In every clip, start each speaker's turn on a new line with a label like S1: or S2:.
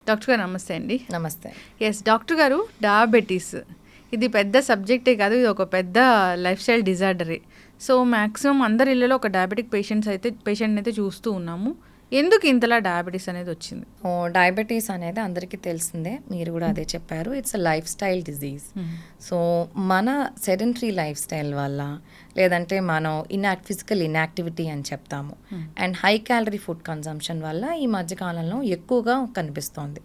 S1: Doctor గారు నమస్తే అండి.
S2: నమస్తే.
S1: ఎస్ డాక్టర్ గారు, డయాబెటీస్ ఇది పెద్ద సబ్జెక్టే కాదు, ఇది ఒక పెద్ద లైఫ్ స్టైల్ డిజార్డరే. సో మ్యాక్సిమం అందరి ఇళ్ళలో ఒక డయాబెటిక్ పేషెంట్ని అయితే చూస్తూ ఉన్నాము. ఎందుకు ఇంతలా డయాబెటీస్ అనేది వచ్చింది?
S2: డయాబెటీస్ అనేది అందరికీ తెలిసిందే, మీరు కూడా అదే చెప్పారు. It's a life style disease. So మన సెడెంటరీ లైఫ్ స్టైల్ వల్ల, లేదంటే మనం ఫిజికల్ ఇన్యాక్టివిటీ అని చెప్తాము, and high calorie food consumption వల్ల ఈ మధ్యకాలంలో ఎక్కువగా కనిపిస్తోంది.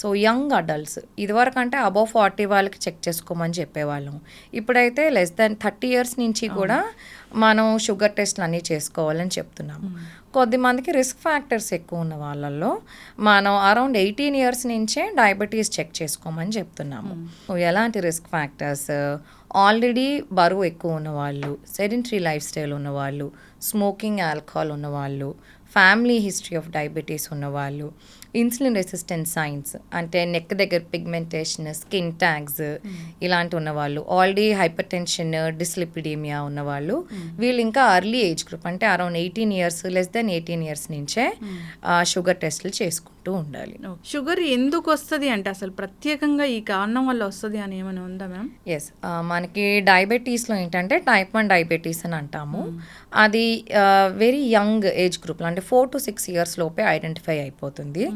S2: సో యంగ్ అడల్ట్స్, ఇదివరకు అంటే అబౌవ్ 40 వాళ్ళకి చెక్ చేసుకోమని చెప్పేవాళ్ళం. ఇప్పుడైతే లెస్ దాన్ 30 years నుంచి కూడా మనం షుగర్ టెస్ట్లు అన్నీ చేసుకోవాలని చెప్తున్నాము. కొద్దిమందికి రిస్క్ ఫ్యాక్టర్స్ ఎక్కువ ఉన్న వాళ్ళల్లో మనం అరౌండ్ 18 years నుంచే డయాబెటీస్ చెక్ చేసుకోమని చెప్తున్నాము. ఎలాంటి రిస్క్ ఫ్యాక్టర్స్? ఆల్రెడీ బరువు ఎక్కువ ఉన్నవాళ్ళు, సెడెంటరీ లైఫ్ స్టైల్ ఉన్నవాళ్ళు, స్మోకింగ్, ఆల్కహాల్ ఉన్నవాళ్ళు, ఫ్యామిలీ హిస్టరీ ఆఫ్ డయాబెటీస్ ఉన్నవాళ్ళు, ఇన్సులిన్ రెసిస్టెంట్ సైన్స్ అంటే నెక్ దగ్గర పిగ్మెంటేషన్, స్కిన్ ట్యాగ్స్ ఇలాంటి ఉన్నవాళ్ళు, ఆల్రెడీ హైపర్ టెన్షన్, డిస్లిపిడీమియా ఉన్నవాళ్ళు, వీళ్ళు ఇంకా అర్లీ ఏజ్ గ్రూప్ అంటే around 18 years, less than 18 years నుంచే షుగర్ టెస్టులు చేసుకుంటూ ఉండాలి.
S1: షుగర్ ఎందుకు వస్తుంది అంటే అసలు ప్రత్యేకంగా ఈ కారణం వల్ల వస్తుంది అని ఏమైనా ఉందా మ్యామ్?
S2: ఎస్, మనకి డయాబెటీస్లో ఏంటంటే టైప్ 1 డయాబెటీస్ అని అంటాము. అది వెరీ యంగ్ ఏజ్ గ్రూప్లో అంటే 4 to 6 years లోపే ఐడెంటిఫై అయిపోతుంది.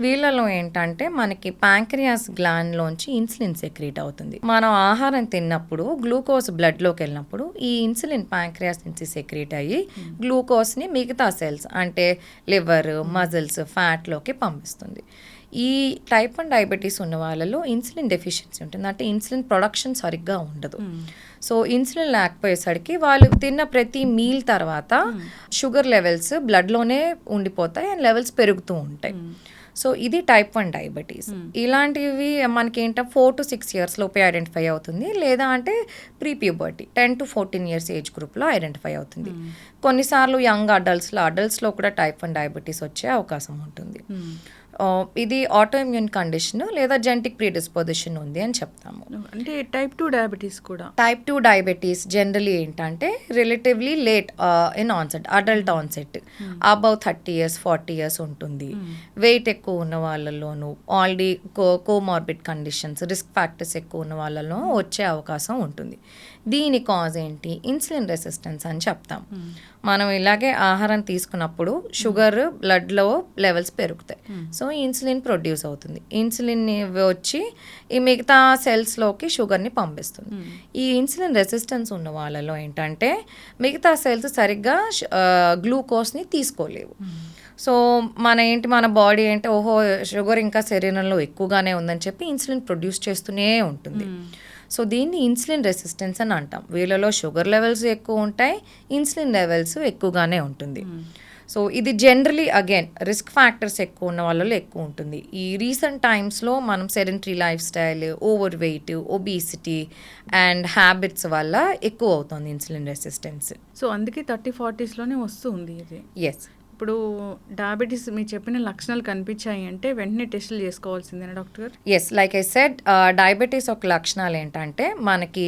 S2: వీళ్ళలో ఏంటంటే మనకి ప్యాంక్రియాస్ గ్లాండ్లోంచి ఇన్సులిన్ సెక్రీట్ అవుతుంది. మనం ఆహారం తిన్నప్పుడు గ్లూకోజ్ బ్లడ్లోకి వెళ్ళినప్పుడు ఈ ఇన్సులిన్ ప్యాంక్రియాస్ నుంచి సెక్రీట్ అయ్యి గ్లూకోజ్ని మిగతా సెల్స్ అంటే లివర్, మజిల్స్, ఫ్యాట్లోకి పంపిస్తుంది. ఈ టైప్ 1 డయాబెటీస్ ఉన్న వాళ్ళలో ఇన్సులిన్ డెఫిషియన్సీ ఉంటుంది, అంటే ఇన్సులిన్ ప్రొడక్షన్ సరిగ్గా ఉండదు. సో ఇన్సులిన్ లేకపోయేసరికి వాళ్ళు తిన్న ప్రతి మీల్ తర్వాత షుగర్ లెవెల్స్ బ్లడ్లోనే ఉండిపోతాయి అండ్ లెవెల్స్ పెరుగుతూ ఉంటాయి. సో ఇది టైప్ 1 డయాబెటీస్. ఇలాంటివి మనకి ఏంటంటే 4 to 6 years లోపే ఐడెంటిఫై అవుతుంది, లేదా అంటే pre puberty 10 to 14 years age గ్రూప్లో ఐడెంటిఫై అవుతుంది. కొన్నిసార్లు యంగ్ అడల్ట్స్లో కూడా టైప్ 1 డయాబెటీస్ వచ్చే అవకాశం ఉంటుంది. ఇది ఆటో ఇమ్యూన్ కండిషన్ లేదా జెనెటిక్ ప్రీడిస్పోజిషన్ ఉంది అని చెప్తాము.
S1: అంటే టైప్ 2 డయాబెటీస్ కూడా,
S2: టైప్ 2 డయాబెటీస్ జనరలీ ఏంటంటే relatively late in onset, adult onset, above 30 years 40 years ఉంటుంది. వెయిట్ ఎక్కువ ఉన్న వాళ్ళలోనూ, already comorbid conditions, risk factors ఎక్కువ ఉన్న వాళ్ళలో వచ్చే అవకాశం ఉంటుంది. దీని కాజ్ ఏంటి? ఇన్సులిన్ రెసిస్టెన్స్ అని చెప్తాం. మనం ఇలాగే ఆహారం తీసుకున్నప్పుడు షుగర్ బ్లడ్లో లెవెల్స్ పెరుగుతాయి. సో ఇన్సులిన్ ప్రొడ్యూస్ అవుతుంది. ఇన్సులిన్ వచ్చి ఈ మిగతా సెల్స్లోకి షుగర్ని పంపిస్తుంది. ఈ ఇన్సులిన్ రెసిస్టెన్స్ ఉన్న వాళ్ళలో ఏంటంటే మిగతా సెల్స్ సరిగ్గా గ్లూకోజ్ని తీసుకోలేవు. సో మన బాడీ అంటే ఓహో షుగర్ ఇంకా శరీరంలో ఎక్కువగానే ఉందని చెప్పి ఇన్సులిన్ ప్రొడ్యూస్ చేస్తూనే ఉంటుంది. సో దీన్ని ఇన్సులిన్ రెసిస్టెన్స్ అని అంటాం. వీళ్ళలో షుగర్ లెవెల్స్ ఎక్కువ ఉంటాయి, ఇన్సులిన్ లెవెల్స్ ఎక్కువగానే ఉంటుంది. సో ఇది జనరలీ అగైన్ రిస్క్ ఫ్యాక్టర్స్ ఎక్కువ ఉన్న వాళ్ళలో ఎక్కువ ఉంటుంది. ఈ రీసెంట్ టైమ్స్లో మనం sedentary life style, over weight, obesity and habits వల్ల ఎక్కువ అవుతుంది ఇన్సులిన్ రెసిస్టెన్స్.
S1: సో అందుకే 30-40sలోనే వస్తుంది ఇది.
S2: ఎస్.
S1: ఇప్పుడు డయాబెటీస్ మీరు చెప్పిన లక్షణాలు కనిపించాయి అంటే వెంటనే టెస్టులు చేసుకోవాల్సిందేనా డాక్టర్ గారు?
S2: Yes, like I said, diabetes ఒక లక్షణాలు ఏంటంటే మనకి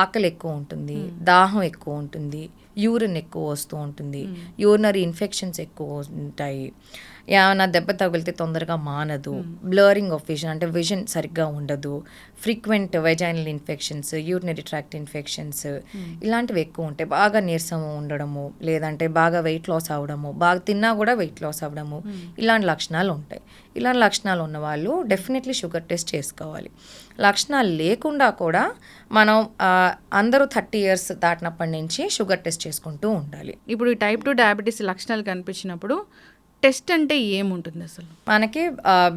S2: ఆకలి ఎక్కువ ఉంటుంది, దాహం ఎక్కువ ఉంటుంది, యూరిన్ ఎక్కువ వస్తూ ఉంటుంది, యూరినరీ ఇన్ఫెక్షన్స్ ఎక్కువ ఉంటాయి, ఏమైనా దెబ్బ తగిలితే తొందరగా మానదు, బ్లరింగ్ ఆఫ్ విజన్ అంటే విజన్ సరిగ్గా ఉండదు, frequent vaginal infections, urinary tract infections ఇలాంటివి ఎక్కువ ఉంటాయి. బాగా నీరసం ఉండడము, లేదంటే బాగా వెయిట్ లాస్ అవ్వడము, బాగా తిన్నా కూడా వెయిట్ లాస్ అవ్వడము, ఇలాంటి లక్షణాలు ఉంటాయి. ఇలాంటి లక్షణాలు ఉన్న వాళ్ళు డెఫినెట్లీ షుగర్ టెస్ట్ చేసుకోవాలి. లక్షణాలు లేకుండా కూడా మనం అందరూ 30 years దాటినప్పటి నుంచి షుగర్ టెస్ట్ చేసుకుంటూ ఉండాలి.
S1: ఇప్పుడు ఈ టైప్ 2 డయాబెటీస్ లక్షణాలు కనిపించినప్పుడు టెస్ట్ అంటే ఏముంటుంది అసలు?
S2: మనకి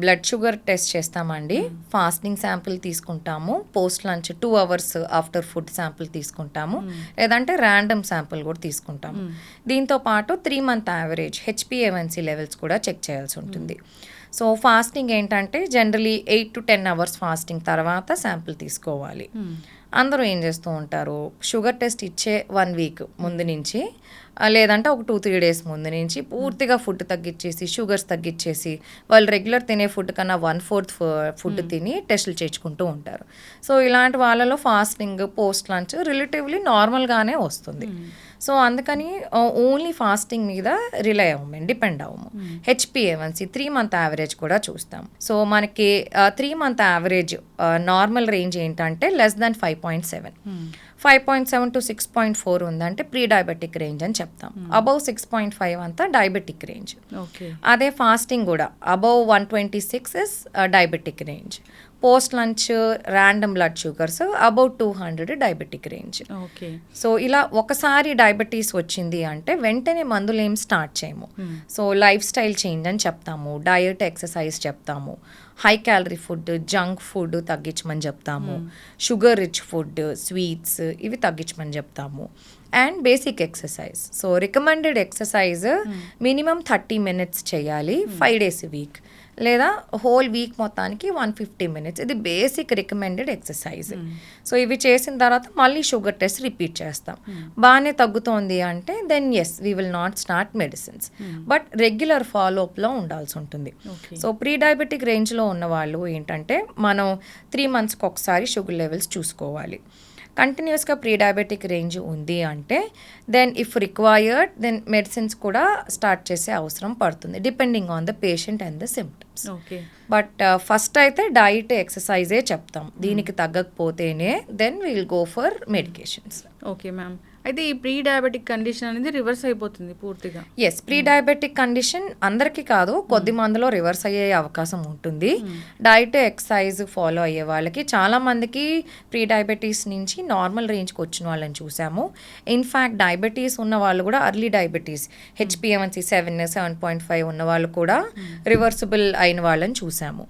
S2: బ్లడ్ షుగర్ టెస్ట్ చేస్తామండి. ఫాస్టింగ్ శాంపిల్ తీసుకుంటాము, post lunch 2 hours after food sample తీసుకుంటాము, లేదంటే ర్యాండమ్ శాంపిల్ కూడా తీసుకుంటాము. దీంతో పాటు 3-month యావరేజ్ HbA1c లెవెల్స్ కూడా చెక్ చేయాల్సి ఉంటుంది. సో ఫాస్టింగ్ ఏంటంటే జనరలీ 8 to 10 hours ఫాస్టింగ్ తర్వాత శాంపిల్ తీసుకోవాలి. అందరూ ఏం చేస్తూ ఉంటారు, షుగర్ టెస్ట్ ఇచ్చే 1 week ముందు నుంచి, లేదంటే ఒక 2-3 days ముందు నుంచి పూర్తిగా ఫుడ్ తగ్గించేసి, షుగర్స్ తగ్గించేసి, వాళ్ళు రెగ్యులర్ తినే ఫుడ్ కన్నా 1/4 ఫుడ్ తిని టెస్టులు చేయించుకుంటూ ఉంటారు. సో ఇలాంటి వాళ్ళలో ఫాస్టింగ్, పోస్ట్ లంచ్ రిలేటివ్లీ నార్మల్గానే వస్తుంది. సో అందుకని ఓన్లీ ఫాస్టింగ్ మీద రిలై అవ్వము, డిపెండ్ అవ్వము. HbA1c 3 మంత్ యావరేజ్ కూడా చూస్తాం. సో మనకి 3 మంత్ యావరేజ్ నార్మల్ రేంజ్ ఏంటంటే లెస్ దాన్ 5.7. 5.7 to 6.4 ఉందంటే ప్రీ డయాబెటిక్ రేంజ్ అని చెప్తాం. అబౌవ్ 6.5 అంతా డయాబెటిక్ రేంజ్. అదే ఫాస్టింగ్ కూడా above 126 is diabetic range. Post lunch random blood sugars above 200 diabetic range. So ఇలా ఒకసారి డయాబెటీస్ వచ్చింది అంటే వెంటనే మందులు ఏం స్టార్ట్ చేయము. సో లైఫ్ స్టైల్ చేంజ్ అని చెప్తాము, డయట్ ఎక్సర్సైజ్ చెప్తాము, high calorie food junk food తగ్గించమని చెప్తాము, షుగర్ రిచ్ ఫుడ్ స్వీట్స్ ఇవి తగ్గించమని చెప్తాము, and basic exercise. So recommended exercise minimum 30 minutes చేయాలి 5 days a week, లేదా హోల్ వీక్ మొత్తానికి 150 minutes. ఇది బేసిక్ రికమెండెడ్ ఎక్సర్సైజ్. సో ఇవి చేసిన తర్వాత మళ్ళీ షుగర్ టెస్ట్ రిపీట్ చేస్తాం. బాగానే తగ్గుతోంది అంటే then yes we will not start medicines, but regular ఫాలోఅప్లో ఉండాల్సి ఉంటుంది. సో ప్రీ డయాబెటిక్ రేంజ్లో ఉన్న వాళ్ళు ఏంటంటే మనం 3 monthsకి ఒకసారి షుగర్ లెవెల్స్ చూసుకోవాలి. కంటిన్యూస్గా ప్రీ డయాబెటిక్ రేంజ్ ఉంది అంటే then if required then medicines కూడా స్టార్ట్ చేసే అవసరం పడుతుంది, depending on the patient and the symptoms. But first అయితే డైట్ ఎక్సర్సైజే చెప్తాం. దీనికి తగ్గకపోతేనే then will go for medications.
S1: Okay ma'am. అయితే ఈ ప్రీ డయాబెటిక్ కండిషన్ అనేది రివర్స్ అయిపోతుంది పూర్తిగా?
S2: ఎస్, ప్రీ డయాబెటిక్ కండిషన్ అందరికీ కాదు, కొద్ది మందిలో రివర్స్ అయ్యే అవకాశం ఉంటుంది. డైట్ ఎక్సర్సైజ్ ఫాలో అయ్యే వాళ్ళకి చాలా మందికి ప్రీ డయాబెటీస్ నుంచి నార్మల్ రేంజ్కి వచ్చిన వాళ్ళని చూసాము. ఇన్ఫ్యాక్ట్ డయాబెటీస్ ఉన్న వాళ్ళు కూడా అర్లీ డయాబెటీస్ HbA1c 7.5 ఉన్న వాళ్ళు కూడా రివర్సిబుల్ అయిన వాళ్ళని చూసాము.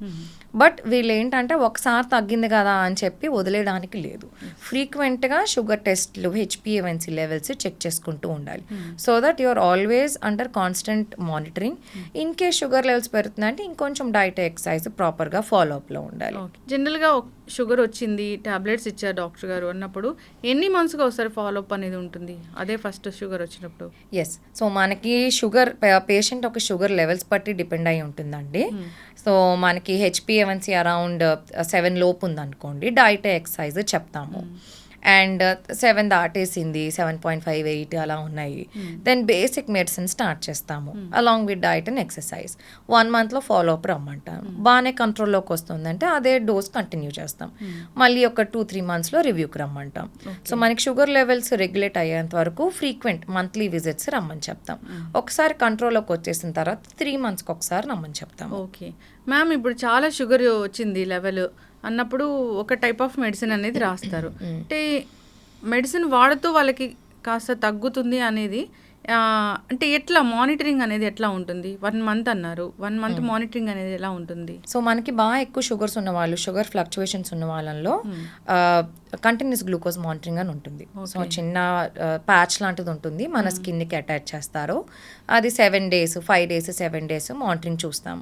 S2: బట్ వీళ్ళు ఏంటంటే ఒకసారి తగ్గింది కదా అని చెప్పి వదిలేయడానికి లేదు. ఫ్రీక్వెంట్గా షుగర్ టెస్ట్లు HbA1c లెవెల్స్ చెక్ చేసుకుంటూ ఉండాలి. So that you are always under constant monitoring. In case sugar levels పెరుగుతుందంటే ఇంకొంచెం డైట్ ఎక్సర్సైజ్ ప్రాపర్గా ఫాలోఅప్లో ఉండాలి.
S1: జనరల్గా షుగర్ వచ్చింది టాబ్లెట్స్ ఇచ్చారు డాక్టర్ గారు అన్నప్పుడు ఎన్ని మంత్స్గా ఒకసారి ఫాలోఅప్ అనేది ఉంటుంది అదే ఫస్ట్ షుగర్ వచ్చినప్పుడు?
S2: ఎస్, సో మనకి షుగర్ పేషెంట్ ఒక షుగర్ లెవెల్స్ బట్టి డిపెండ్ అయి ఉంటుందండి. సో మనకి HbA1c అరౌండ్ 7 లోపు ఉందనుకోండి, డైట్ ఎక్సర్సైజ్ చెప్తాము. అండ్ 7 దాటేసింది 7.5 8 అలా ఉన్నాయి, దెన్ బేసిక్ మెడిసిన్ స్టార్ట్ చేస్తాము along with diet and exercise. 1 monthలో ఫాలోఅప్ రమ్మంటాము. బాగానే కంట్రోల్లోకి వస్తుందంటే అదే డోస్ కంటిన్యూ చేస్తాం. మళ్ళీ ఒక 2-3 monthsలో రివ్యూకి రమ్మంటాం. సో మనకి షుగర్ లెవెల్స్ రెగ్యులేట్ అయ్యేంత వరకు ఫ్రీక్వెంట్ మంత్లీ విజిట్స్ రమ్మని చెప్తాం. ఒకసారి కంట్రోల్లోకి వచ్చేసిన తర్వాత 3 monthsకి ఒకసారి రమ్మని చెప్తాం.
S1: ఓకే మ్యామ్, ఇప్పుడు చాలా షుగర్ వచ్చింది లెవెల్ అన్నప్పుడు ఒక టైప్ ఆఫ్ మెడిసిన్ అనేది రాస్తారు. అంటే మెడిసిన్ వాడుతూ వాళ్ళకి కాస్త తగ్గుతుంది అనేది అంటే ఎట్లా మానిటరింగ్ అనేది ఎట్లా ఉంటుంది? 1 month అన్నారు, 1 month మానిటరింగ్ అనేది ఎలా ఉంటుంది?
S2: సో మనకి బాగా ఎక్కువ షుగర్స్ ఉన్న వాళ్ళు, షుగర్ ఫ్లక్చువేషన్స్ ఉన్న వాళ్ళలో కంటిన్యూస్ గ్లూకోజ్ మానిటరింగ్ అని ఉంటుంది. సో చిన్న ప్యాచ్ లాంటిది ఉంటుంది, మన స్కిన్కి అటాచ్ చేస్తారు. అది 7 days 5 days 7 days మానిటరింగ్ చూస్తాం.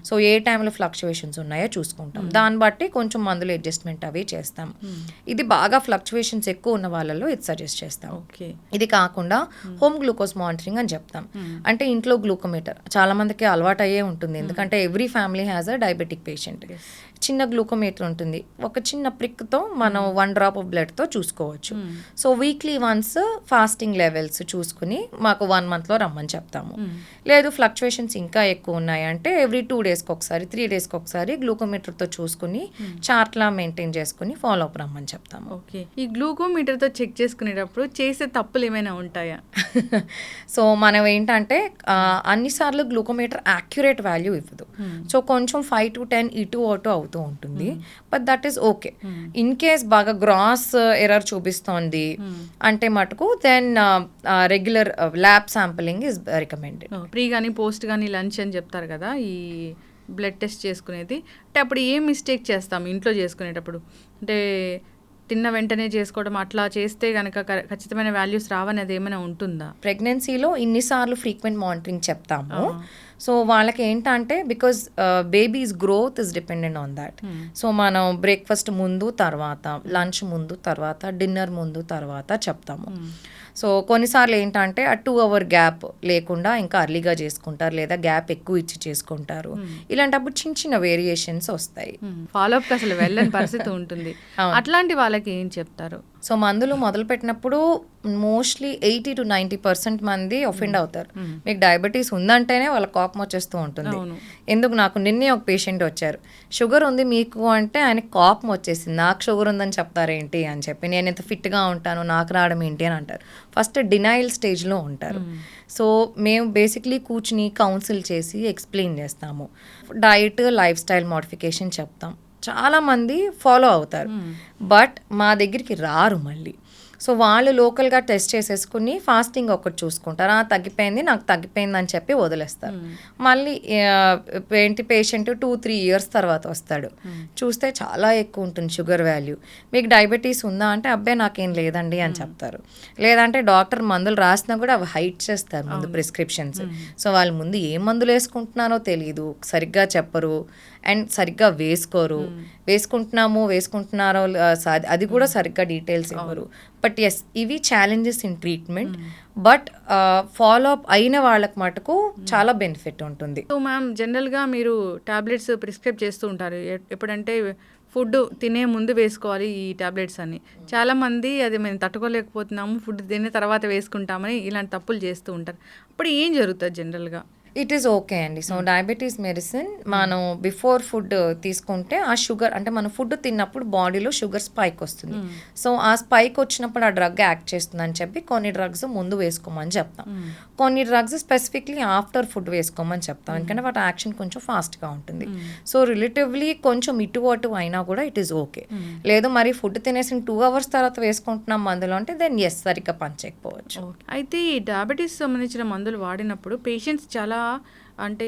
S2: సో ఏ టైంలో ఫ్లక్చువేషన్స్ ఉన్నాయో చూసుకుంటాం. దాన్ని బట్టి కొంచెం మందులు అడ్జస్ట్మెంట్ అవి చేస్తాం. ఇది బాగా ఫ్లక్చువేషన్స్ ఎక్కువ ఉన్న వాళ్ళలో ఇది సజెస్ట్ చేస్తాం. ఇది కాకుండా హోమ్ గ్లూకోజ్ మానిటరింగ్ అని చెప్తాం. అంటే ఇంట్లో గ్లూకోమీటర్ చాలా మందికి అలవాటు అయ్యే ఉంటుంది, ఎందుకంటే every family has a diabetic patient. చిన్న గ్లూకోమీటర్ ఉంటుంది, ఒక చిన్న ప్రిక్తో మనం 1 drop ఆఫ్ బ్లడ్తో చూసుకోవచ్చు. So weekly once fasting levels చూసుకుని మాకు 1 monthలో రమ్మని చెప్తాము. లేదు ఫ్లక్చువేషన్స్ ఇంకా ఎక్కువ ఉన్నాయంటే ఎవ్రీ 2 daysకి ఒకసారి 3 daysకి ఒకసారి గ్లూకోమీటర్తో చూసుకుని చార్ట్లా మెయింటైన్ చేసుకుని ఫాలో అప్ రమ్మని చెప్తాము.
S1: ఓకే, ఈ గ్లూకోమీటర్తో చెక్ చేసుకునేటప్పుడు చేసే తప్పులు ఏమైనా ఉంటాయా?
S2: సో మనం ఏంటంటే అన్నిసార్లు గ్లూకోమీటర్ యాక్యురేట్ వాల్యూ ఇవ్వదు. సో కొంచెం 5 to 10 ఇటు అటు అవుతూ ఉంటుంది, but that is okay. In case బాగా గ్రాస్ ఎర్రర్ చూపిస్తోంది అంటే మటుకు then regular lab sampling is recommended.
S1: Pre కానీ పోస్ట్ కానీ లంచ్ అని చెప్తారు కదా ఈ బ్లడ్ టెస్ట్ చేసుకునేది, అంటే అప్పుడు ఏం మిస్టేక్ చేస్తాం ఇంట్లో చేసుకునేటప్పుడు? అంటే తిన్న వెంటనే చేసుకోవడం అట్లా చేస్తే కనుక ఖచ్చితమైన వాల్యూస్ రావనేది ఏమైనా ఉంటుందా?
S2: ప్రెగ్నెన్సీలో ఇన్నిసార్లు ఫ్రీక్వెంట్ మానిటరింగ్ చెప్తాము. సో వాళ్ళకి ఏంటంటే because babies growth is dependent on that. So మనం బ్రేక్ఫాస్ట్ ముందు తర్వాత, లంచ్ ముందు తర్వాత, డిన్నర్ ముందు తర్వాత చెప్తాము. సో కొన్నిసార్లు ఏంటంటే ఆ 2 hour గ్యాప్ లేకుండా ఇంకా అర్లీగా చేసుకుంటారు, లేదా గ్యాప్ ఎక్కువ ఇచ్చి చేసుకుంటారు. ఇలాంటప్పుడు చిన్న చిన్న వేరియేషన్స్ వస్తాయి.
S1: ఫాలోఅప్ అసలు వెళ్ళని పరిస్థితి ఉంటుంది. అట్లాంటి వాళ్ళకి ఏం చెప్తారు?
S2: సో మందులు మొదలుపెట్టినప్పుడు మోస్ట్లీ 80-90% మంది ఒఫెండ్ అవుతారు. మీకు డయాబెటీస్ ఉందంటేనే వాళ్ళ కోపం వచ్చేస్తూ ఉంటుంది. ఎందుకు, నాకు నిన్నే ఒక పేషెంట్ వచ్చారు, షుగర్ ఉంది మీకు అంటే ఆయనకి కోపం వచ్చేసింది, నాకు షుగర్ ఉందని చెప్తారేంటి అని చెప్పి, నేను ఇంత ఫిట్గా ఉంటాను నాకు రావడం ఏంటి అని అంటారు. ఫస్ట్ డినైల్ స్టేజ్లో ఉంటారు. సో మేము బేసిక్లీ కూర్చుని కౌన్సిల్ చేసి ఎక్స్ప్లెయిన్ చేస్తాము, డైట్ లైఫ్ స్టైల్ మోడిఫికేషన్ చెప్తాం. చాలామంది ఫాలో అవుతారు, బట్ మా దగ్గరికి రారు మళ్ళీ. సో వాళ్ళు లోకల్గా టెస్ట్ చేసేసుకుని ఫాస్టింగ్ ఒకటి చూసుకుంటారు, తగ్గిపోయింది నాకు తగ్గిపోయింది అని చెప్పి వదిలేస్తారు. మళ్ళీ ఏంటి పేషెంట్ 2-3 ఇయర్స్ తర్వాత వస్తాడు, చూస్తే చాలా ఎక్కువ ఉంటుంది షుగర్ వాల్యూ. మీకు డయాబెటీస్ ఉందా అంటే అబ్బాయి నాకేం లేదండి అని చెప్తారు. లేదంటే డాక్టర్ మందులు రాసినా కూడా అవి హైడ్ చేస్తారు ముందు ప్రిస్క్రిప్షన్స్. సో వాళ్ళు ముందు ఏ మందులు వేసుకుంటున్నారో తెలియదు, సరిగ్గా చెప్పరు అండ్ సరిగ్గా వేసుకుంటున్నారో అది కూడా సరిగ్గా డీటెయిల్స్ ఇవ్వరు. బట్ ఎస్, ఇవి challenges in treatment. But follow up అయిన వాళ్ళకి మటుకు చాలా బెనిఫిట్ ఉంటుంది.
S1: సో మ్యామ్, జనరల్గా మీరు టాబ్లెట్స్ ప్రిస్క్రైబ్ చేస్తూ ఉంటారు, ఎప్పుడంటే ఫుడ్ తినే ముందు వేసుకోవాలి ఈ టాబ్లెట్స్ అని. చాలామంది అది మేము తట్టుకోలేకపోతున్నాము, ఫుడ్ తినే తర్వాత వేసుకుంటామని ఇలాంటి తప్పులు చేస్తూ ఉంటారు. అప్పుడు ఏం జరుగుతుంది జనరల్గా?
S2: ఇట్ ఈస్ ఓకే అండి. సో డయాబెటీస్ మెడిసిన్ మనం బిఫోర్ ఫుడ్ తీసుకుంటే ఆ షుగర్, అంటే మనం ఫుడ్ తిన్నప్పుడు బాడీలో షుగర్ స్పైక్ వస్తుంది. సో ఆ స్పైక్ వచ్చినప్పుడు ఆ డ్రగ్ యాక్ట్ చేస్తుంది అని చెప్పి కొన్ని డ్రగ్స్ ముందు వేసుకోమని చెప్తాం, కొన్ని డ్రగ్స్ స్పెసిఫిక్లీ ఆఫ్టర్ ఫుడ్ వేసుకోమని చెప్తాం, ఎందుకంటే వాటి యాక్షన్ కొంచెం ఫాస్ట్గా ఉంటుంది. సో రిలేటివ్లీ కొంచెం ఇటు అటు అయినా కూడా ఇట్ ఈస్ ఓకే. లేదు మరి ఫుడ్ తినేసిన 2 hours తర్వాత వేసుకుంటున్నాం మందులు అంటే దెన్ ఎస్, సరిగ్గా పనిచేయకపోవచ్చు.
S1: అయితే ఈ డయాబెటీస్ సంబంధించిన మందులు వాడినప్పుడు పేషెంట్స్ చాలా అంటే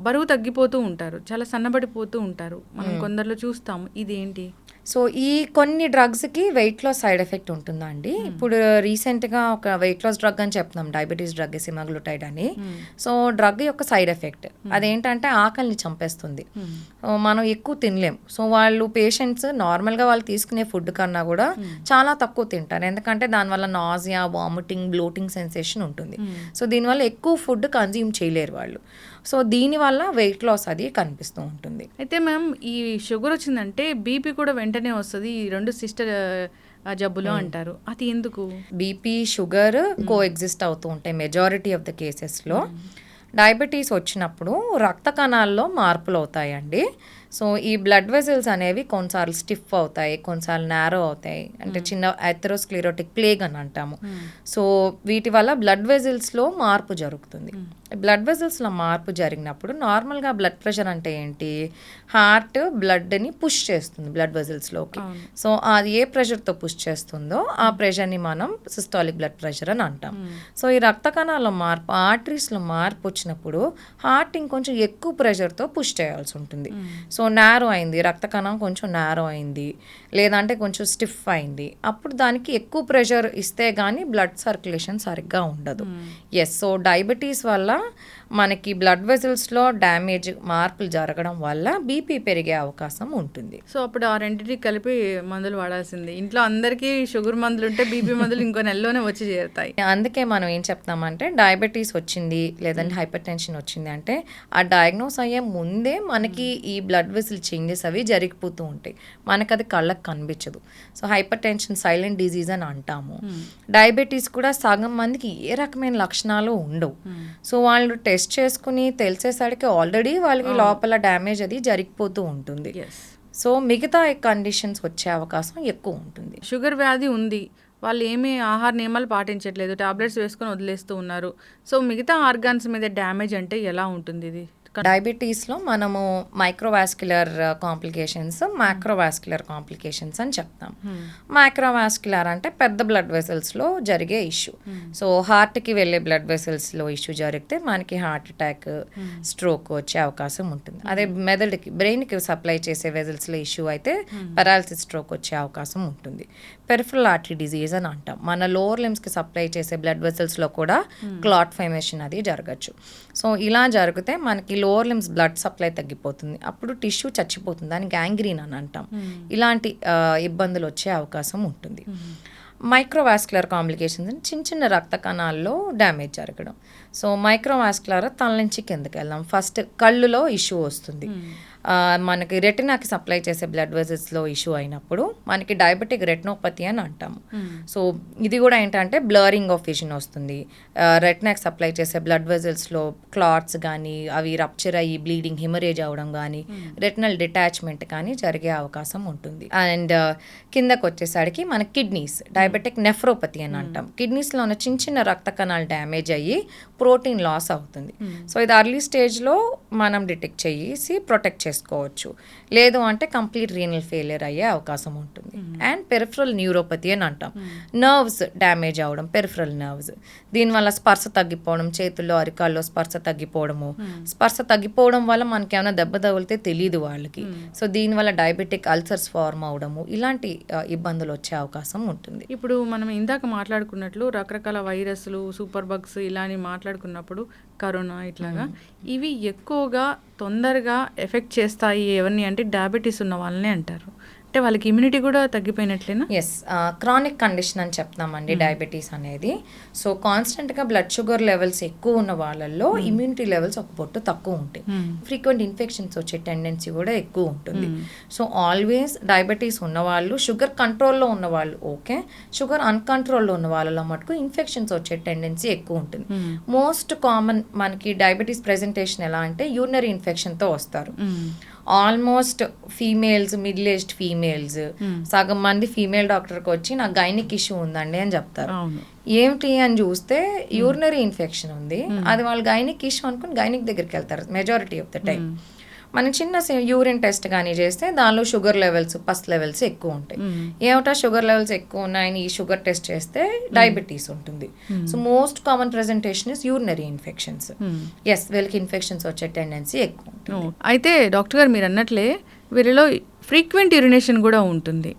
S1: బరువు తగ్గిపోతూ ఉంటారు, చాలా సన్నబడిపోతూ ఉంటారు, మనం కొందరిలో చూస్తాము. ఇదేంటి?
S2: సో ఈ కొన్ని డ్రగ్స్కి వెయిట్ లాస్ సైడ్ ఎఫెక్ట్ ఉంటుందా అండి? ఇప్పుడు రీసెంట్గా ఒక వెయిట్ లాస్ డ్రగ్ అని చెప్తున్నాం, డయాబెటీస్ డ్రగ్ సిమాగ్లుటైడ్ అని. సో డ్రగ్ యొక్క సైడ్ ఎఫెక్ట్ అదేంటంటే ఆకలిని చంపేస్తుంది, మనం ఎక్కువ తినలేం. సో వాళ్ళు పేషెంట్స్ నార్మల్గా వాళ్ళు తీసుకునే ఫుడ్ కన్నా కూడా చాలా తక్కువ తింటారు, ఎందుకంటే దానివల్ల నాజియా, వామిటింగ్, బ్లోటింగ్ సెన్సేషన్ ఉంటుంది. సో దీనివల్ల ఎక్కువ ఫుడ్ కన్జ్యూమ్ చేయలేరు వాళ్ళు. సో దీనివల్ల వెయిట్ లాస్ అది కనిపిస్తూ ఉంటుంది.
S1: అయితే మ్యామ్, ఈ షుగర్ వచ్చిందంటే బీపీ కూడా వెంటనే వస్తుంది, ఈ 2 సిస్టర్ జబ్బులు అంటారు, అది ఎందుకు?
S2: బీపీ షుగర్ కో ఎగ్జిస్ట్ అవుతూ ఉంటాయి మెజారిటీ ఆఫ్ ద కేసెస్లో. డయాబెటీస్ వచ్చినప్పుడు రక్త కణాల్లో మార్పులు అవుతాయండి. సో ఈ బ్లడ్ వెజల్స్ అనేవి కొన్నిసార్లు స్టిఫ్ అవుతాయి, కొన్నిసార్లు నారో అవుతాయి, అంటే చిన్న అథెరోస్క్లెరోటిక్ ప్లేగ్ అని అంటాము. సో వీటి వల్ల బ్లడ్ వెజల్స్లో మార్పు జరుగుతుంది. బ్లడ్ వెజల్స్లో మార్పు జరిగినప్పుడు నార్మల్గా బ్లడ్ ప్రెషర్ అంటే ఏంటి, హార్ట్ బ్లడ్ని పుష్ చేస్తుంది బ్లడ్ వెజల్స్లోకి. సో అది ఏ ప్రెషర్తో పుష్ చేస్తుందో ఆ ప్రెషర్ని మనం సిస్టాలిక్ బ్లడ్ ప్రెషర్ అని అంటాం. సో ఈ రక్త కణాల్లో మార్పు, ఆర్టరీస్లో మార్పు వచ్చినప్పుడు హార్ట్ ఇంకొంచెం ఎక్కువ ప్రెషర్తో పుష్ చేయాల్సి ఉంటుంది. సో నారో అయింది, రక్త కణం కొంచెం నారో అయింది, లేదంటే కొంచెం స్టిఫ్ అయింది, అప్పుడు దానికి ఎక్కువ ప్రెషర్ ఇస్తే కానీ బ్లడ్ సర్క్యులేషన్ సరిగ్గా ఉండదు. ఎస్, సో డయాబెటీస్ వల్ల మనకి బ్లడ్ వెజల్స్లో డ్యామేజ్, మార్పులు జరగడం వల్ల బీపీ పెరిగే అవకాశం ఉంటుంది.
S1: సో అప్పుడు ఆ రెండింటికి కలిపి మందులు వాడాల్సింది. ఇంట్లో అందరికీ షుగర్ మందులు ఉంటే బీపీ మందులు ఇంకో నెలలోనే వచ్చి చేరుతాయి.
S2: అందుకే మనం ఏం చెప్తామంటే డయాబెటీస్ వచ్చింది లేదంటే హైపర్ టెన్షన్ వచ్చింది అంటే ఆ డయాగ్నోస్ అయ్యే ముందే మనకి ఈ బ్లడ్ వెసల్ చేంజెస్ అవి జరిగిపోతూ ఉంటాయి, మనకు అది కళ్ళకు కనిపించదు. So hyper tension silent disease అని అంటాము. డయాబెటీస్ కూడా సగం మందికి ఏ రకమైన లక్షణాలు ఉండవు. సో వాళ్ళు టెస్ట్ చేసుకుని తెలిసేసరికి ఆల్రెడీ వాళ్ళకి లోపల డ్యామేజ్ అది జరిగిపోతూ ఉంటుంది. సో మిగతా కండిషన్స్ వచ్చే అవకాశం ఎక్కువ ఉంటుంది.
S1: షుగర్ వ్యాధి ఉంది, వాళ్ళు ఏమీ ఆహార నియమాలు పాటించట్లేదు, టాబ్లెట్స్ వేసుకొని వదిలేస్తూ ఉన్నారు. సో మిగతా ఆర్గాన్స్ మీద డ్యామేజ్ అంటే ఎలా ఉంటుంది ఇది?
S2: డయాబెటీస్లో మనము మైక్రోవాస్క్యులర్ కాంప్లికేషన్స్, మ్యాక్రోవాస్క్యులర్ కాంప్లికేషన్స్ అని చెప్తాం. మైక్రోవాస్క్యులర్ అంటే పెద్ద బ్లడ్ వెసల్స్లో జరిగే ఇష్యూ. సో హార్ట్కి వెళ్ళే బ్లడ్ వెసల్స్లో ఇష్యూ జరిగితే మనకి హార్ట్ అటాక్, స్ట్రోక్ వచ్చే అవకాశం ఉంటుంది. అదే మెదడుకి, బ్రెయిన్కి సప్లై చేసే వెజల్స్లో ఇష్యూ అయితే పెరాలసిస్, స్ట్రోక్ వచ్చే అవకాశం ఉంటుంది. పెరిఫరల్ ఆర్టరీ డిజీజ్ అని అంటాం. మన లోవర్ లిమ్స్కి సప్లై చేసే బ్లడ్ వెసల్స్లో కూడా క్లాట్ ఫార్మేషన్ అది జరగచ్చు. సో ఇలా జరిగితే మనకి లోవర్ లిమ్స్ బ్లడ్ సప్లై తగ్గిపోతుంది, అప్పుడు టిష్యూ చచ్చిపోతుంది, దాన్ని గ్యాంగ్రీన్ అని అంటాం. ఇలాంటి ఇబ్బందులు వచ్చే అవకాశం ఉంటుంది. మైక్రోవాస్క్యులర్ కాంప్లికేషన్స్ అంటే చిన్న చిన్న రక్త కణాల్లో డ్యామేజ్ జరగడం. సో మైక్రోవాస్క్యులర్ తల నుంచి కిందకి వెళ్దాం. ఫస్ట్ కళ్ళులో ఇష్యూ వస్తుంది. మనకి రెటినాకి సప్లై చేసే బ్లడ్ వెజల్స్లో ఇష్యూ అయినప్పుడు మనకి డయాబెటిక్ రెటినోపతి అని అంటాము. సో ఇది కూడా ఏంటంటే బ్లరింగ్ ఆఫ్ విజన్ వస్తుంది. రెటినాకి సప్లై చేసే బ్లడ్ వెజల్స్లో క్లాట్స్ కానీ అవి రప్చర్ అయ్యి బ్లీడింగ్ హిమరేజ్ అవ్వడం కానీ రెటినల్ డిటాచ్మెంట్ కానీ జరిగే అవకాశం ఉంటుంది. అండ్ కిందకు వచ్చేసరికి మన కిడ్నీస్ డయాబెటిక్ నెఫ్రోపతి అని అంటాం. కిడ్నీస్లో ఉన్న చిన్న చిన్న రక్త కణాలు డ్యామేజ్ అయ్యి ప్రోటీన్ లాస్ అవుతుంది. సో ఇది అర్లీ స్టేజ్లో మనం డిటెక్ట్ చేసి ప్రొటెక్ట్ చేసుకోవచ్చు. లేదు అంటే కంప్లీట్ రీనల్ ఫెయిలియర్ అయ్యే అవకాశం ఉంటుంది. అండ్ పెరిఫరల్ న్యూరోపతి అని అంటాం. నర్వ్స్ డ్యామేజ్ అవ్వడం, పెరిఫరల్ నర్వ్స్, దీనివల్ల స్పర్శ తగ్గిపోవడం, చేతుల్లో అరికాల్లో స్పర్శ తగ్గిపోవడము. స్పర్శ తగ్గిపోవడం వల్ల మనకి ఏమైనా దెబ్బ తగిలితే తెలియదు వాళ్ళకి. సో దీనివల్ల డయాబెటిక్ అల్సర్స్ ఫార్మ్ అవడము, ఇలాంటి ఇబ్బందులు వచ్చే అవకాశం ఉంటుంది.
S1: ఇప్పుడు మనం ఇందాక మాట్లాడుకున్నట్లు రకరకాల వైరస్లు, సూపర్ బగ్స్ ఇలా అని మాట్లాడుకున్నప్పుడు కరోనా ఇట్లాగా ఇవి ఎక్కువగా తొందరగా ఎఫెక్ట్ చేస్తాయి ఎవరిని అంటే డయాబెటీస్ ఉన్న వాళ్ళనే అంటారు. అంటే వాళ్ళకి ఇమ్యూనిటీ కూడా తగ్గిపోయినట్లేనా?
S2: ఎస్, క్రానిక్ కండిషన్ అని చెప్తామండి డయాబెటీస్ అనేది. సో కాన్స్టెంట్గా బ్లడ్ షుగర్ లెవెల్స్ ఎక్కువ ఉన్న వాళ్ళల్లో ఇమ్యూనిటీ లెవెల్స్ ఒక పొట్టు తక్కువ ఉంటాయి. ఫ్రీక్వెంట్ ఇన్ఫెక్షన్స్ వచ్చే టెండెన్సీ కూడా ఎక్కువ ఉంటుంది. సో ఆల్వేస్ డయాబెటీస్ ఉన్నవాళ్ళు, షుగర్ కంట్రోల్లో ఉన్నవాళ్ళు ఓకే, షుగర్ అన్కంట్రోల్లో ఉన్న వాళ్ళలో మటుకు ఇన్ఫెక్షన్స్ వచ్చే టెండెన్సీ ఎక్కువ ఉంటుంది. మోస్ట్ కామన్ మనకి డయాబెటీస్ ప్రెజెంటేషన్ ఎలా అంటే యూరినరీ ఇన్ఫెక్షన్తో వస్తారు. Almost females, middle aged females, సగం మంది ఫీమేల్ డాక్టర్కి వచ్చి నాకు గైనిక్ ఇష్యూ ఉందండి అని చెప్తారు. ఏమిటి అని చూస్తే యూరినరీ ఇన్ఫెక్షన్ ఉంది, అది వాళ్ళు గైనిక్ ఇష్యూ అనుకుని గైనిక్ దగ్గరికి వెళ్తారు మెజారిటీ ఆఫ్ ద టైం. మనం చిన్న యూరిన్ టెస్ట్ కానీ చేస్తే దానిలో షుగర్ లెవెల్స్, పస్ లెవెల్స్ ఎక్కువ ఉంటాయి. ఏమిటా షుగర్ లెవెల్స్ ఎక్కువ ఉన్నాయని ఈ షుగర్ టెస్ట్ చేస్తే డయాబెటీస్ ఉంటుంది. So most common presentation is urinary infections. Yes, వీళ్ళకి ఇన్ఫెక్షన్స్ వచ్చే టెండెన్సీ ఎక్కువ ఉంటుంది.
S1: అయితే డాక్టర్ గారు మీరు అన్నట్లే వీరిలో ఫ్రీక్వెంట్ యూరినేషన్ కూడా ఉంటుంది.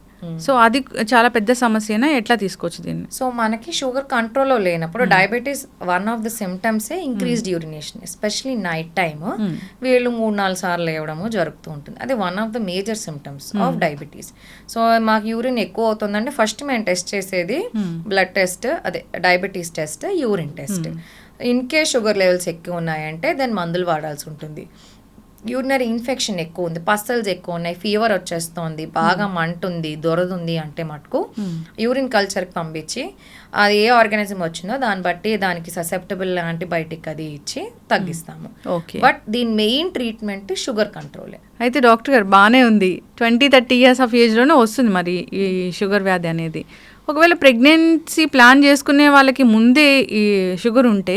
S1: సో అది చాలా పెద్ద సమస్యనా, ఎట్లా తీసుకోవచ్చు దీన్ని?
S2: సో మనకి షుగర్ కంట్రోల్లో లేనప్పుడు డయాబెటీస్ వన్ ఆఫ్ ద సిమ్టమ్సే increased urination, especially night time వీళ్ళు 3-4 సార్లు లేవడము జరుగుతూ ఉంటుంది. అది one of the major symptoms of diabetes. So మాకు యూరిన్ ఎక్కువ అవుతుందంటే ఫస్ట్ మేము టెస్ట్ చేసేది బ్లడ్ టెస్ట్, అదే diabetes test, urine test. In case sugar levels ఎక్కువ ఉన్నాయంటే దాన్ని మందులు వాడాల్సి ఉంటుంది. యూరినరీ ఇన్ఫెక్షన్ ఎక్కువ ఉంది, పస్సల్స్ ఎక్కువ ఉన్నాయి, ఫీవర్ వచ్చేస్తోంది, బాగా మంటుంది, దొరదుంది అంటే మటుకు యూరిన్ కల్చర్కి పంపించి అది ఏ ఆర్గానిజం వచ్చిందో దాన్ని బట్టి దానికి ససెప్టబుల్ యాంటీబయాటిక్ అది ఇచ్చి తగ్గిస్తాము. బట్ దీని మెయిన్ ట్రీట్మెంట్ షుగర్ కంట్రోలే.
S1: అయితే డాక్టర్ గారు బాగానే ఉంది, 20-30 ఇయర్స్ ఆఫ్ ఏజ్లోనే వస్తుంది మరి ఈ షుగర్ వ్యాధి అనేది. ఒకవేళ ప్రెగ్నెన్సీ ప్లాన్ చేసుకునే వాళ్ళకి ముందే ఈ షుగర్ ఉంటే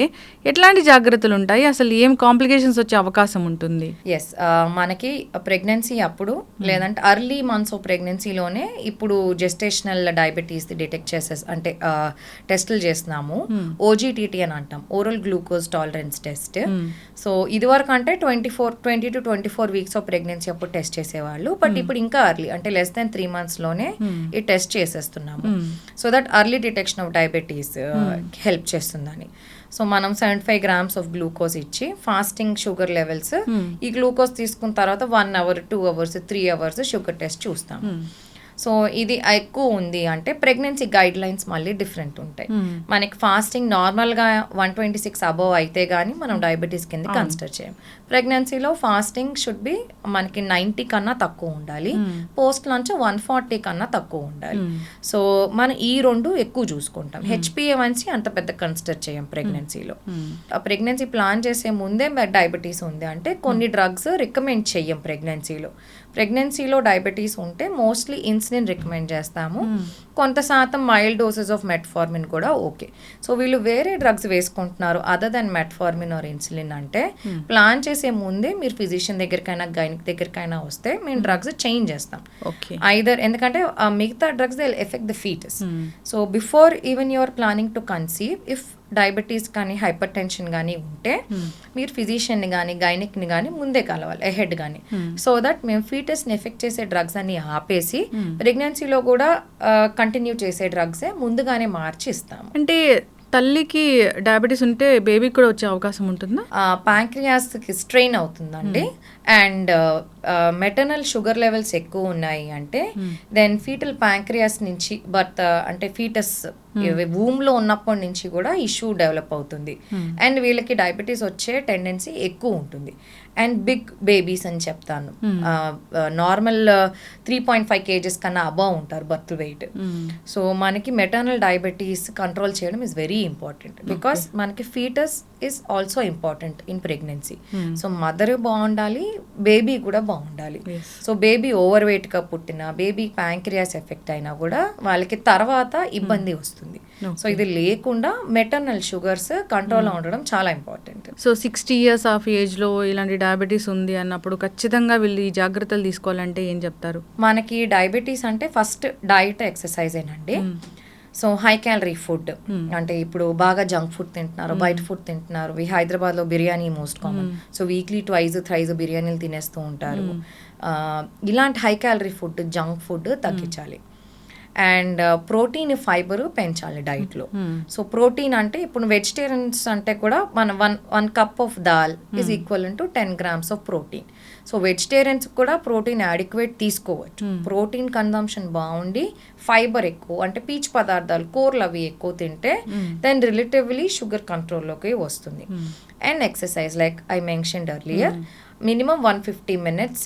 S1: ఎట్లాంటి జాగ్రత్తలు ఉంటాయి, అసలు ఏం కాంప్లికేషన్స్ వచ్చే అవకాశం ఉంటుంది?
S2: ఎస్, మనకి ప్రెగ్నెన్సీ అప్పుడు లేదంటే అర్లీ మంత్స్ ఆఫ్ ప్రెగ్నెన్సీలోనే ఇప్పుడు జెస్టేషనల్ డయాబెటీస్ డిటెక్ట్ అంటే టెస్టులు చేస్తున్నాము. ఓజీటీటీ అని అంటాం, oral glucose tolerance test. So ఇది వరకు అంటే 20 to 24 వీక్స్ ఆఫ్ ప్రెగ్నెన్సీ అప్పుడు టెస్ట్ చేసేవాళ్ళు. బట్ ఇప్పుడు ఇంకా అర్లీ అంటే less than 3 monthsలోనే ఈ టెస్ట్ చేసేస్తున్నాము. So that early detection of diabetes help చేస్తుందని. సో మనం 75 grams ఆఫ్ గ్లూకోజ్ ఇచ్చి ఫాస్టింగ్ షుగర్ లెవెల్స్, ఈ గ్లూకోజ్ తీసుకున్న తర్వాత 1 hour, 2 hours, 3 hours sugar test చూస్తాం. సో ఇది ఎక్కువ ఉంది అంటే ప్రెగ్నెన్సీ గైడ్ లైన్స్ మళ్ళీ డిఫరెంట్ ఉంటాయి. మనకి ఫాస్టింగ్ నార్మల్గా 126 అబోవ్ అయితే కానీ మనం డయాబెటీస్ కింద కన్సిడర్ చేయం. ప్రెగ్నెన్సీలో ఫాస్టింగ్ షుడ్ బి మనకి 90 కన్నా తక్కువ ఉండాలి, పోస్ట్ లంచ్ 140 కన్నా తక్కువ ఉండాలి. సో మనం ఈ రెండు ఎక్కువ చూసుకుంటాం. HbA1c అంత పెద్ద కన్సిడర్ చేయం ప్రెగ్నెన్సీలో. ప్రెగ్నెన్సీ ప్లాన్ చేసే ముందే డయాబెటీస్ ఉంది అంటే కొన్ని డ్రగ్స్ రికమెండ్ చెయ్యం ప్రెగ్నెన్సీలో డయాబెటీస్ ఉంటే మోస్ట్లీ ఇన్సులిన్ రికమెండ్ చేస్తాము. కొంత శాతం మైల్డ్ డోసెస్ ఆఫ్ మెట్ఫార్మిన్ కూడా ఓకే. సో వీళ్ళు వేరే డ్రగ్స్ వేసుకుంటున్నారు other than metformin or insulin అంటే ప్లాన్ చేసే ముందే మీరు ఫిజిషియన్ దగ్గరికైనా గైనిక్ దగ్గరికైనా వస్తే మేము డ్రగ్స్ చేంజ్ చేస్తాం. ఐదర్ ఎందుకంటే మిగతా drugs they will affect the foetus. So before even you're planning to conceive, if diabetes కానీ హైపర్ టెన్షన్ కానీ ఉంటే మీరు ఫిజిషియన్ని కానీ గైనిక్ని కానీ ముందే కలవాలి అహెడ్ కానీ. సో దట్ మేము ఫీటస్ని ఎఫెక్ట్ చేసే డ్రగ్స్ అన్ని ఆపేసి ప్రెగ్నెన్సీలో కూడా కంటిన్యూ చేసే డ్రగ్సే ముందుగానే మార్చి ఇస్తాము.
S1: అంటే తల్లికి డయాబెటీస్ ఉంటే బేబీకి కూడా వచ్చే అవకాశం ఉంటుందా?
S2: ప్యాంక్రియాస్కి స్ట్రెయిన్ అవుతుందండి. అండ్ మెటర్నల్ షుగర్ లెవెల్స్ ఎక్కువ ఉన్నాయి అంటే దెన్ ఫీటల్ ప్యాంక్రియాస్ నుంచి బర్త్ అంటే ఫీటస్ వూమ్లో ఉన్నప్పటి నుంచి కూడా ఇష్యూ డెవలప్ అవుతుంది అండ్ వీళ్ళకి డయాబెటీస్ వచ్చే టెండెన్సీ ఎక్కువ ఉంటుంది అండ్ బిగ్ బేబీస్ అని చెప్తాను నార్మల్ 3.5 kgs కన్నా అబవ్ ఉంటారు బర్త్ వెయిట్ సో మనకి మెటర్నల్ డయాబెటీస్ కంట్రోల్ చేయడం ఇస్ వెరీ ఇంపార్టెంట్ బికాస్ మనకి foetus is also important in pregnancy so mother బాగుండాలి బేబీ కూడా బాగుండాలి సో బేబీ ఓవర్ వెయిట్గా పుట్టిన బేబీ ప్యాంక్రియాస్ ఎఫెక్ట్ అయినా కూడా వాళ్ళకి తర్వాత ఇబ్బంది వస్తుంది సో ఇది లేకుండా మెటర్నల్ షుగర్స్ కంట్రోల్లో ఉండడం చాలా ఇంపార్టెంట్
S1: సో 60 years ఆఫ్ ఏజ్లో ఇలాంటి డయాబెటీస్ ఉంది అన్నప్పుడు ఖచ్చితంగా వీళ్ళు ఈ జాగ్రత్తలు తీసుకోవాలంటే ఏం చెప్తారు?
S2: మనకి డయాబెటీస్ అంటే ఫస్ట్ డైట్ ఎక్సర్సైజ్ ఏనండి. సో హై క్యాలరీ ఫుడ్ అంటే ఇప్పుడు బాగా జంక్ ఫుడ్ తింటున్నారు, బయట ఫుడ్ తింటున్నారు. హైదరాబాద్లో biryani most common. So weekly 2-3 బిర్యానీలు తినేస్తూ ఉంటారు. ఇలాంటి high calorie food, junk food తగ్గించాలి. అండ్ ప్రోటీన్, ఫైబర్ పెంచాలి డైట్లో. సో ప్రోటీన్ అంటే ఇప్పుడు వెజిటేరియన్స్ అంటే కూడా మన one cup of dal is equal to 10 grams of protein. So vegetarians కూడా ప్రోటీన్ అడిక్వేట్ తీసుకోవచ్చు. ప్రోటీన్ కన్జంప్షన్ బాగుండి ఫైబర్ ఎక్కువ అంటే పీచు పదార్థాలు, కూరలు అవి ఎక్కువ తింటే దెన్ రిలేటివ్లీ షుగర్ కంట్రోల్లోకి వస్తుంది. And exercise like I mentioned earlier, minimum 150 minutes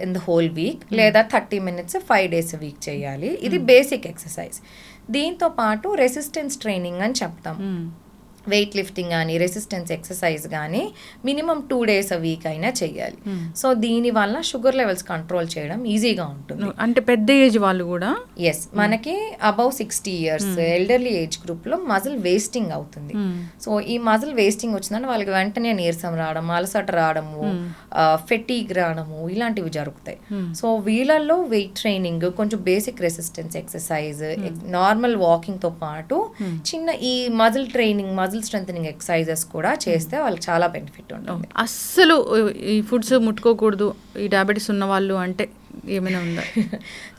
S2: in the whole week లేదా 30 minutes 5 days a week చేయాలి. ఇది బేసిక్ ఎక్సర్సైజ్. దీంతో పాటు రెసిస్టెన్స్ ట్రైనింగ్ అని చెప్తాం. వెయిట్ లిఫ్టింగ్ కానీ రెసిస్టెన్స్ ఎక్సర్సైజ్ కానీ మినిమం 2 days a week అయినా చేయాలి. సో దీనివల్ల షుగర్ లెవెల్స్ కంట్రోల్ చేయడం ఈజీగా ఉంటుంది.
S1: అంటే పెద్ద ఏజ్ వాళ్ళు కూడా
S2: ఎస్, మనకి అబౌవ్ 60 years ఎల్డర్లీ ఏజ్ గ్రూప్లో మజిల్ వేస్టింగ్ అవుతుంది. సో ఈ మజిల్ వేస్టింగ్ వచ్చిందంటే వాళ్ళకి వెంటనే నీరసం రావడం, అలసట రావడము, ఫెటీగ్ రావడము ఇలాంటివి జరుగుతాయి. సో వీళ్ళల్లో వెయిట్ ట్రైనింగ్, కొంచెం బేసిక్ రెసిస్టెన్స్ ఎక్సర్సైజ్, నార్మల్ వాకింగ్తో పాటు చిన్న ఈ muscle training, muscle strengthening exercises కూడా చేస్తే వాళ్ళకి చాలా బెనిఫిట్ ఉంటుంది.
S1: అస్సలు ఈ ఫుడ్స్ ముట్టుకోకూడదు ఈ డయాబెటీస్ ఉన్న వాళ్ళు అంటే ఏమైనా ఉందా?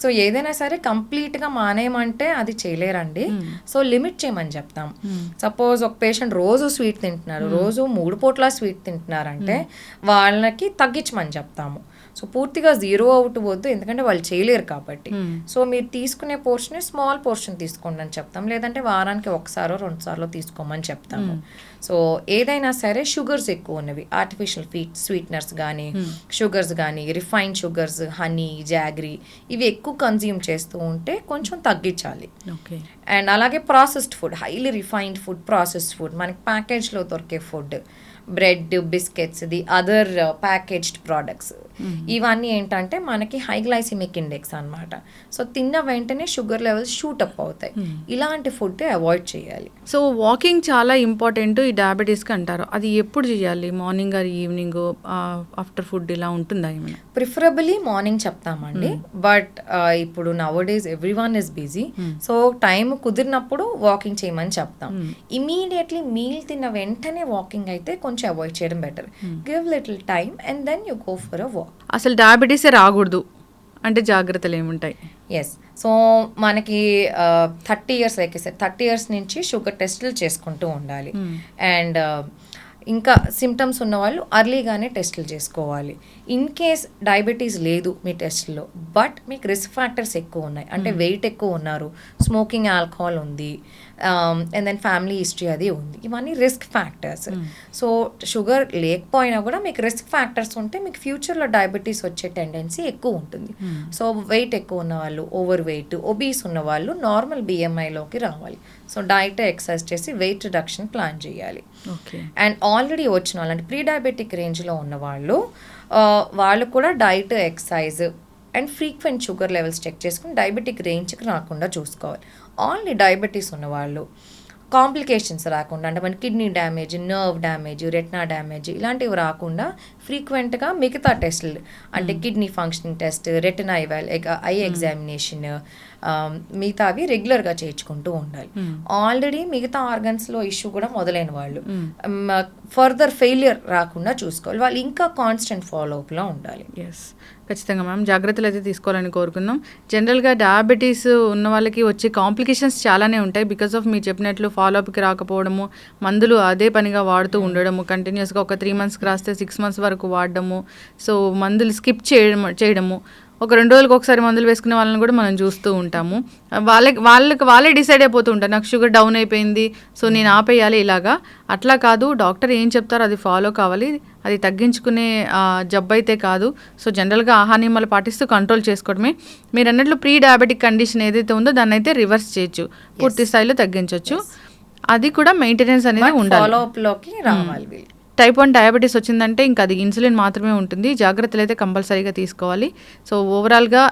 S2: సో ఏదైనా సరే కంప్లీట్గా మానేయమంటే అది చేయలేరండి. సో లిమిట్ చేయమని చెప్తాం. సపోజ్ ఒక పేషెంట్ రోజు స్వీట్ తింటున్నారు, రోజు 3 పూట్ల స్వీట్ తింటున్నారంటే వాళ్ళకి తగ్గించమని చెప్తాము. సో పూర్తిగా 0 అవ్వద్దు, ఎందుకంటే వాళ్ళు చేయలేరు కాబట్టి. సో మీరు తీసుకునే పోర్షన్ స్మాల్ పోర్షన్ తీసుకోండి అని చెప్తాం, లేదంటే వారానికి 1-2 సార్లు తీసుకోమని చెప్తాము. సో ఏదైనా సరే షుగర్స్ ఎక్కువ ఉన్నవి, ఆర్టిఫిషియల్ స్వీట్నర్స్ కానీ, షుగర్స్ కానీ, రిఫైన్డ్ షుగర్స్, హనీ, జాగ్రీ ఇవి ఎక్కువ కన్జ్యూమ్ చేస్తూ ఉంటే కొంచెం తగ్గించాలి. అండ్ అలాగే processed food, highly refined food, processed food, మనకి ప్యాకేజ్లో దొరికే food, bread, biscuits, the other packaged products, ఇవన్నీ ఏంటంటే మనకి హై గ్లైసిమిక్ ఇండెక్స్ అన్నమాట. సో తిన్న వెంటనే షుగర్ లెవెల్స్ షూటప్ అవుతాయి. ఇలాంటి ఫుడ్ అవాయిడ్ చేయాలి.
S1: సో వాకింగ్ చాలా ఇంపార్టెంట్ ఈ డయాబెటీస్కి అంటారు. అది ఎప్పుడు చేయాలి? Morning or evening, after food ఇలా ఉంటుందా ఏమైనా?
S2: ప్రిఫరబుల్లీ మార్నింగ్ చెప్తామండి. బట్ ఇప్పుడు nowadays every one is busy. So time కుదిరినప్పుడు వాకింగ్ చేయమని చెప్తాం. ఇమీడియట్లీ మీల్ తిన్న వెంటనే వాకింగ్ అయితే కొంచెం అవాయిడ్ చేయడం better. Give little time and then you go for a walk.
S1: అసలు డయాబెటీసే రాకూడదు అంటే జాగ్రత్తలు ఏముంటాయి?
S2: ఎస్, సో మనకి 30 years లైక్ 30 years నుంచి షుగర్ టెస్టులు చేసుకుంటూ ఉండాలి. అండ్ ఇంకా సిమ్టమ్స్ ఉన్న వాళ్ళు అర్లీగానే టెస్టులు చేసుకోవాలి. ఇన్ కేస్ డయాబెటీస్ లేదు మీ టెస్ట్లో, బట్ మీకు రిస్క్ ఫ్యాక్టర్స్ ఎక్కువ ఉన్నాయి అంటే వెయిట్ ఎక్కువ ఉన్నారు, స్మోకింగ్, ఆల్కహాల్ ఉంది, అండ్ దెన్ ఫ్యామిలీ హిస్టరీ అది ఉంది, ఇవన్నీ రిస్క్ ఫ్యాక్టర్స్. సో షుగర్ లేకపోయినా కూడా మీకు రిస్క్ ఫ్యాక్టర్స్ ఉంటే మీకు ఫ్యూచర్లో డయాబెటీస్ వచ్చే టెండెన్సీ ఎక్కువ ఉంటుంది. సో వెయిట్ ఎక్కువ ఉన్న వాళ్ళు, ఓవర్ వెయిట్, ఒబీస్ ఉన్న వాళ్ళు నార్మల్ BMIలోకి రావాలి. సో డైట్, ఎక్సర్సైజ్ చేసి వెయిట్ రిడక్షన్ ప్లాన్ చేయాలి. అండ్ ఆల్రెడీ వచ్చిన వాళ్ళు అంటే ప్రీ డయాబెటిక్ రేంజ్లో ఉన్న వాళ్ళు కూడా diet, exercise and frequent sugar levels check చేసుకుని డయాబెటిక్ రేంజ్కి రాకుండా చూసుకోవాలి. ఆన్లీ డయాబెటీస్ ఉన్నవాళ్ళు కాంప్లికేషన్స్ రాకుండా అంటే మన kidney damage, nerve damage, retina damage ఇలాంటివి రాకుండా ఫ్రీక్వెంట్గా మిగతా టెస్టులు అంటే kidney functioning test, retina I examination, మిగతావి రెగ్యులర్గా చేయించుకుంటూ ఉండాలి. ఆల్రెడీ మిగతా ఆర్గన్స్లో ఇష్యూ కూడా మొదలైన వాళ్ళు ఫర్దర్ ఫెయిలియర్ రాకుండా చూసుకోవాలి. వాళ్ళు ఇంకా కాన్స్టెంట్ ఫాలోఅప్లో ఉండాలి.
S1: ఎస్, ఖచ్చితంగా మ్యామ్ జాగ్రత్తలు అయితే తీసుకోవాలని కోరుకుందాం. జనరల్గా డయాబెటీస్ ఉన్న వాళ్ళకి వచ్చే కాంప్లికేషన్స్ చాలానే ఉంటాయి. బికాస్ ఆఫ్ మీరు చెప్పినట్లు ఫాలోఅప్కి రాకపోవడము, మందులు అదే పనిగా వాడుతూ ఉండడము, కంటిన్యూస్గా ఒక 3 మంత్స్కి రాస్తే 6 మంత్స్ వరకు వాడడము, సో మందులు స్కిప్ చేయడము, ఒక 2 రోజులకు ఒకసారి మందులు వేసుకునే వాళ్ళని కూడా మనం చూస్తూ ఉంటాము. వాళ్ళే డిసైడ్ అయిపోతూ ఉంటారు, నాకు షుగర్ డౌన్ అయిపోయింది సో నేను ఆపేయాలి. ఇలాగా అట్లా కాదు, డాక్టర్ ఏం చెప్తారో అది ఫాలో కావాలి. అది తగ్గించుకునే జబ్బు అయితే కాదు. సో జనరల్గా ఆహార నియమాలు పాటిస్తూ కంట్రోల్ చేసుకోవడమే. మీరు అన్నట్లు ప్రీ డయాబెటిక్ కండిషన్ ఏదైతే ఉందో దాన్ని అయితే రివర్స్ చేయొచ్చు, పూర్తి స్థాయిలో తగ్గించవచ్చు. అది కూడా మెయింటెనెన్స్ అనేది ఉండాలి,
S2: ఫాలోఅప్లోకి రావాలి.
S1: టైప్ 1 డయాబెటీస్ వచ్చిందంటే ఇంకా అది ఇన్సులిన్ మాత్రమే ఉంటుంది. జాగ్రత్తలు అయితే కంపల్సరీగా తీసుకోవాలి. సో ఓవరాల్గా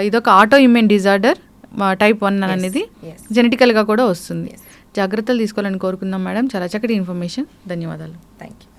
S1: ఇదొక ఆటో ఇమ్యూన్ డిజార్డర్ టైప్ 1 అనేది జెనెటికల్గా కూడా వస్తుంది. జాగ్రత్తలు తీసుకోవాలని కోరుకుందాం మేడం. చాలా చక్కటి ఇన్ఫర్మేషన్, ధన్యవాదాలు.
S2: Thank you.